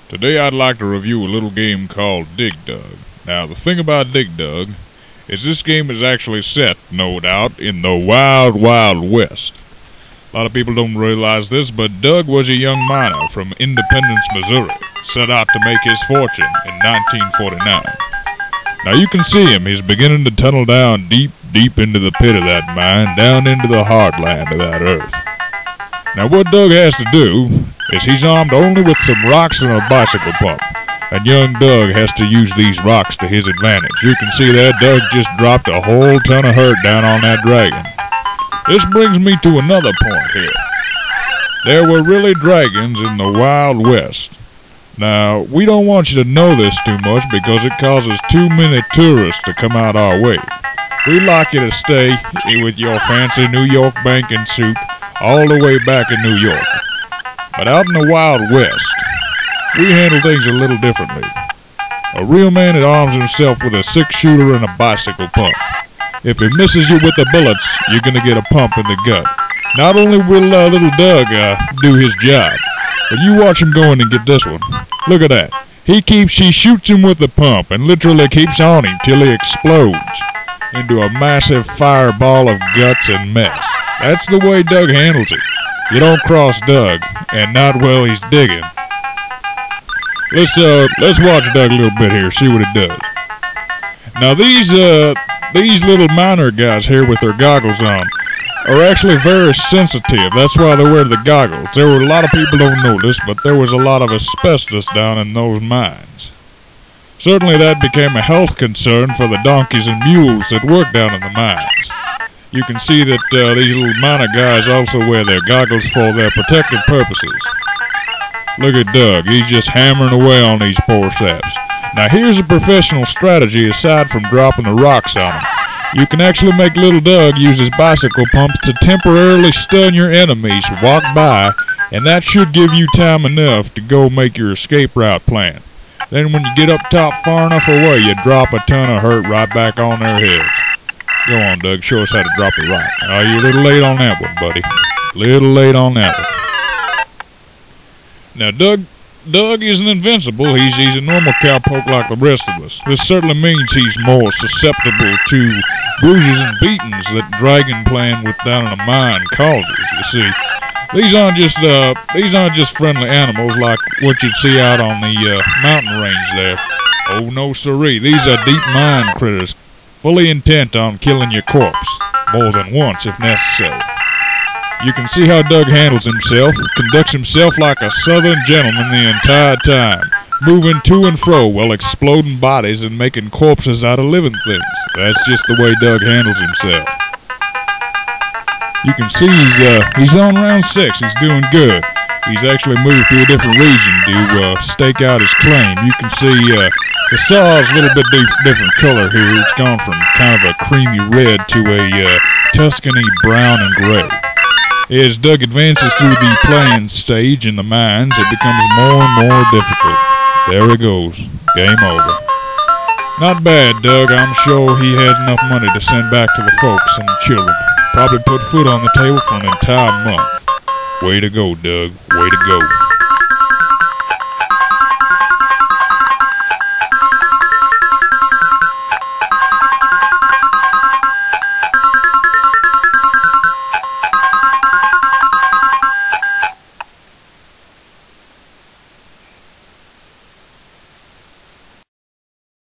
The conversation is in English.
Today I'd like to review a little game called Dig Dug. Now the thing about Dig Dug is this game is actually set, no doubt, in the Wild Wild West. A lot of people don't realize this, but Doug was a young miner from Independence, Missouri, set out to make his fortune in 1949. Now you can see him, he's beginning to tunnel down deep into the pit of that mine, down into the heartland of that earth. Now what Doug has to do is he's armed only with some rocks and a bicycle pump, and young Doug has to use these rocks to his advantage. You can see that Doug just dropped a whole ton of hurt down on that dragon. This brings me to another point here. There were really dragons in the Wild West. Now, we don't want you to know this too much because it causes too many tourists to come out our way. We'd like you to stay with your fancy New York banking suit all the way back in New York. But out in the Wild West, we handle things a little differently. A real man that arms himself with a 6-shooter and a bicycle pump. If he misses you with the bullets, you're going to get a pump in the gut. Not only will little Doug do his job, but you watch him go in and get this one. Look at that. He shoots him with the pump and literally keeps on him till he explodes into a massive fireball of guts and mess. That's the way Doug handles it. You don't cross Doug, and not while he's digging. Let's watch Doug a little bit here, see what he does. Now these little miner guys here with their goggles on are actually very sensitive. That's why they wear the goggles. There were a lot of people don't know this, but there was a lot of asbestos down in those mines. Certainly that became a health concern for the donkeys and mules that work down in the mines. You can see that these little miner guys also wear their goggles for their protective purposes. Look at Doug, he's just hammering away on these poor saps. Now here's a professional strategy aside from dropping the rocks on him. You can actually make little Doug use his bicycle pumps to temporarily stun your enemies who walk by, and that should give you time enough to go make your escape route plan. Then when you get up top far enough away, you drop a ton of hurt right back on their heads. Go on, Doug, show us how to drop a rock. Oh, you're a little late on that one, buddy. Little late on that one. Now, Doug isn't invincible. He's a normal cowpoke like the rest of us. This certainly means he's more susceptible to bruises and beatings that dragon playing with down in a mine causes. You see, these aren't just friendly animals like what you'd see out on the mountain range there. Oh no, siree. These are deep mine critters, fully intent on killing your corpse more than once if necessary. You can see how Doug handles himself, conducts himself like a southern gentleman the entire time, moving to and fro while exploding bodies and making corpses out of living things. That's just the way Doug handles himself. You can see he's on round 6. He's doing good. He's actually moved to a different region to stake out his claim. You can see the saw's a little bit different color here. It's gone from kind of a creamy red to a Tuscany brown and gray. As Doug advances through the playing stage in the mines, it becomes more and more difficult. There he goes. Game over. Not bad, Doug. I'm sure he has enough money to send back to the folks and the children. Probably put food on the table for an entire month. Way to go, Doug. Way to go.